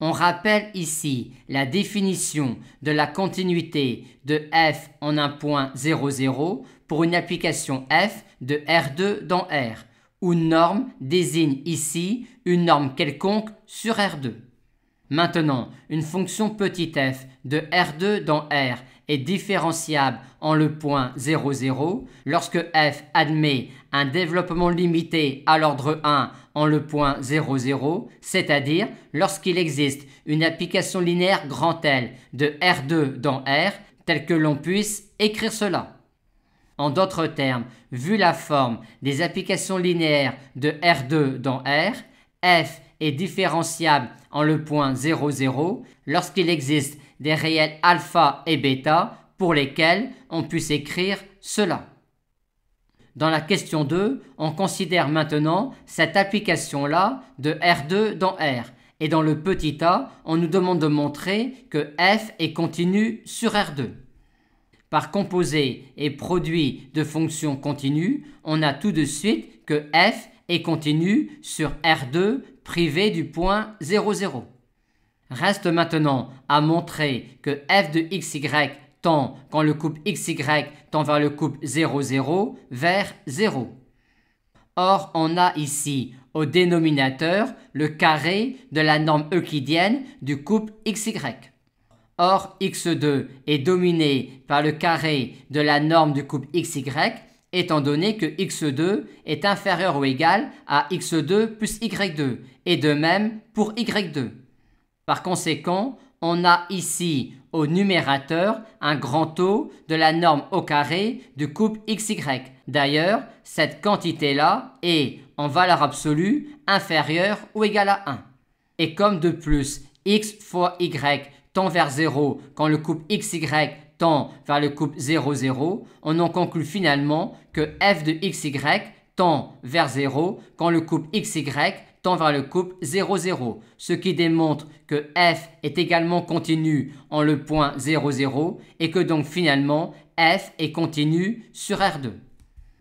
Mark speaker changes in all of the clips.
Speaker 1: On rappelle ici la définition de la continuité de f en un point 0, 0 pour une application f de R2 dans R, où norme désigne ici une norme quelconque sur R2. Maintenant, une fonction petit f de R2 dans R est différenciable en le point 0, 0 lorsque f admet un développement limité à l'ordre 1 en le point 0, 0, c'est-à-dire lorsqu'il existe une application linéaire grand L de R2 dans R, telle que l'on puisse écrire cela. En d'autres termes, vu la forme des applications linéaires de R2 dans R, f est différenciable en le point 0, 0 lorsqu'il existe des réels alpha et bêta pour lesquels on puisse écrire cela. Dans la question 2, on considère maintenant cette application-là de R2 dans R. Et dans le petit a, on nous demande de montrer que f est continu sur R2. Par composé et produit de fonctions continues, on a tout de suite que f est continu sur R2 privé du point 0, 0. Reste maintenant à montrer que f de xy tend quand le couple xy tend vers le couple 0, 0 vers 0. Or, on a ici au dénominateur le carré de la norme euclidienne du couple xy. Or, x2 est dominé par le carré de la norme du couple xy, étant donné que x2 est inférieur ou égal à x2 plus y2, et de même pour y2. Par conséquent, on a ici au numérateur un grand taux de la norme au carré du couple xy. D'ailleurs, cette quantité-là est, en valeur absolue, inférieure ou égale à 1. Et comme de plus, x fois y tend vers 0 quand le couple xy tend vers le couple 0, 0, on en conclut finalement que f de xy tend vers 0 quand le couple xy tend vers le couple 0, 0, ce qui démontre que f est également continu en le point 0, 0 et que donc finalement f est continu sur R2.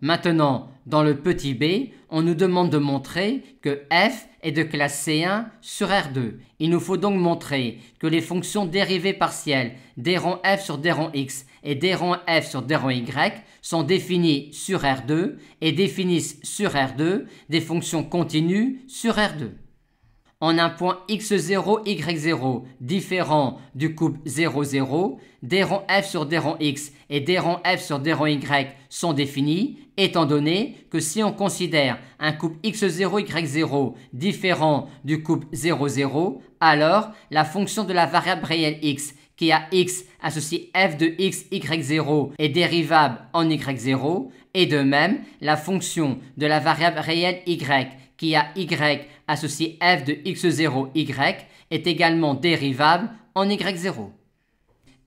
Speaker 1: Maintenant, dans le petit b, on nous demande de montrer que f est de classe C1 sur R2. Il nous faut donc montrer que les fonctions dérivées partielles d rang f sur d rang x et d rang f sur d rang y sont définies sur R2 et définissent sur R2 des fonctions continues sur R2. En un point x0, y0 différent du couple 0, 0, d rang f sur d rang x et d rang f sur d rang y sont définis, étant donné que si on considère un couple x0, y0 différent du couple 0, 0, alors la fonction de la variable réelle x qui a x associé f de x, y0 est dérivable en y0, et de même la fonction de la variable réelle y qui a y associé f de x0, y est également dérivable en y0.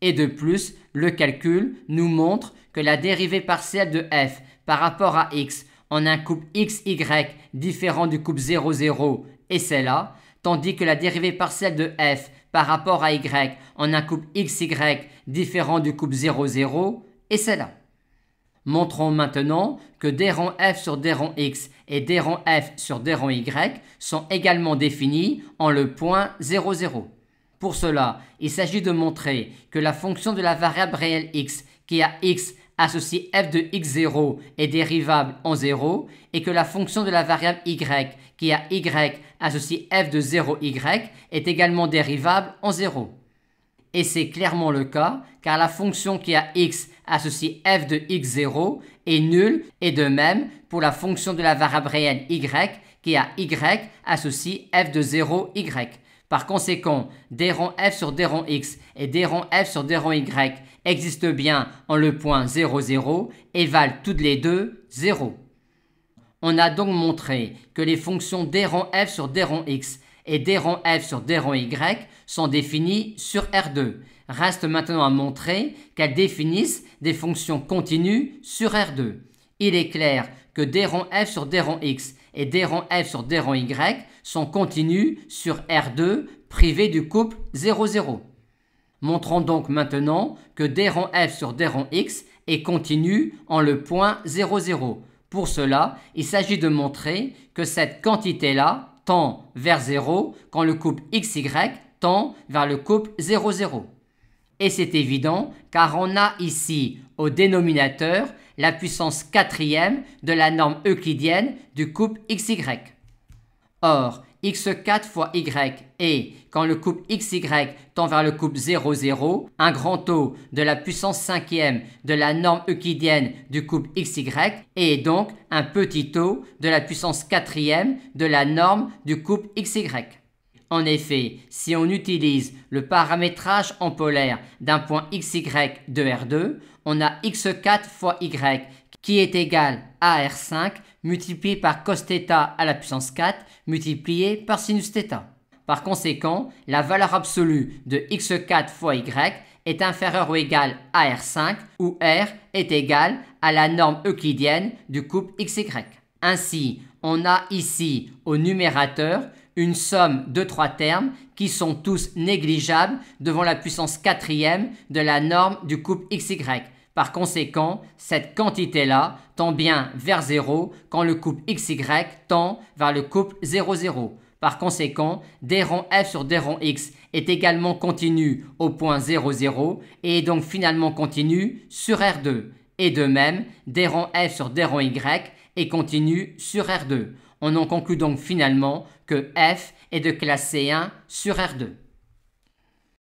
Speaker 1: Et de plus, le calcul nous montre que la dérivée partielle de f par rapport à x en un couple x, y différent du couple 0, 0 est celle-là, tandis que la dérivée partielle de f par rapport à y en un couple x, y différent du couple 0, 0 est celle-là. Montrons maintenant que d rang f sur d rang x et d rang f sur d rang y sont également définis en le point 0, 0. Pour cela, il s'agit de montrer que la fonction de la variable réelle x qui a x associé f de x0 est dérivable en 0 et que la fonction de la variable y qui a y associé f de 0y est également dérivable en 0. Et c'est clairement le cas car la fonction qui a x associé f de x0 est nulle et de même pour la fonction de la variable réelle y qui a y associé f de 0y. Par conséquent, d rang f sur d rang x et d rang f sur d rang y existent bien en le point 0, 0 et valent toutes les deux 0. On a donc montré que les fonctions d rang f sur d rang x et d rang f sur d rang y sont définies sur R2. Reste maintenant à montrer qu'elles définissent des fonctions continues sur R2. Il est clair que d rang f sur d rang x et d rang f sur d rang y sont continues sur R2 privé du couple 0, 0. Montrons donc maintenant que d rang f sur d rang x est continu en le point 0, 0. Pour cela, il s'agit de montrer que cette quantité-là tend vers 0 quand le couple xy tend vers le couple 0, 0. Et c'est évident car on a ici au dénominateur la puissance quatrième de la norme euclidienne du couple xy. Or, x4 fois y est, quand le couple xy tend vers le couple 0, 0, un grand O de la puissance cinquième de la norme euclidienne du couple xy et donc un petit o de la puissance quatrième de la norme du couple xy. En effet, si on utilise le paramétrage en polaire d'un point xy de R2, on a x4 fois y qui est égal à R5 multiplié par cos θ à la puissance 4 multiplié par sinus θ. Par conséquent, la valeur absolue de x4 fois y est inférieure ou égale à R5 où R est égal à la norme euclidienne du couple xy. Ainsi, on a ici au numérateur une somme de 3 termes qui sont tous négligeables devant la puissance quatrième de la norme du couple xy. Par conséquent, cette quantité-là tend bien vers 0 quand le couple xy tend vers le couple 0, 0. Par conséquent, d rond f sur d rond x est également continu au point 0, 0 et est donc finalement continu sur R2. Et de même, d rond f sur d rond y est continu sur R2. On en conclut donc finalement que f est de classe C1 sur R2.